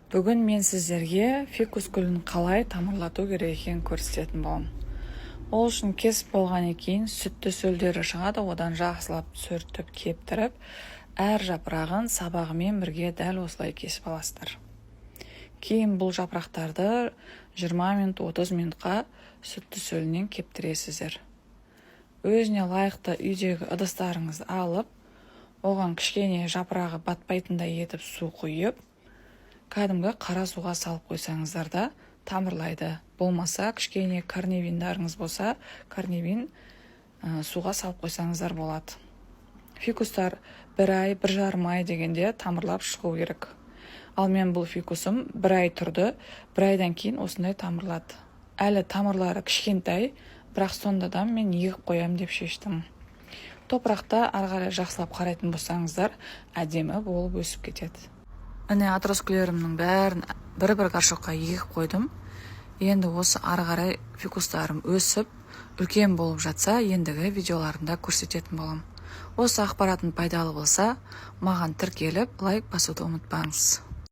Бүгін мен сіздерге фикус гүлін қалай тамырлату керек екенін көрсететін боламын. Ол үшін кесіп болғаннан кейін сүтті сөлдері шығады, одан жақсылап сүртіп кептіріп, әр жапырағын сабағымен бірге дәл осылай кесіп аласыздар. Кейін бұл жапырақтарды 20 минут 30 минутқа сүтті сөлінен кептіресіздер. Өзіне лайықты үйдегі ыдыстарыңызды алып, оған кішкене жапырағы батпайтындай етіп су құйып, кәдімгі қара суға салып қойсаңыздар да тамырлайды. Болмаса, кішкене корневиндарыңыз болса, корневин суға салып қойсаңыздар болады. Фикустар 1 ай, 1,5 ай дегенде тамырлап шығу керек. Ал мен бұл фикусым 1 ай тұрды, 1 айдан кейін осындай тамырлады. Әлі тамырлары кішкентай, бірақ сонда да мен егіп қоям деп шештім. Топырақта арғарай жақсылап қарайтын болсаңыздар, әдемі болып өсіп кетеді. Әне атроскілерімнің бәрін бір-бір горшокқа егіп қойдым. Енді осы арғарай фикустарым өсіп, үлкен болып жатса, ендігі видеоларында көрсететін болам. Осы ақпаратын пайдалы болса, маған тіркеліп, лайк басуды ұмытпаңыз.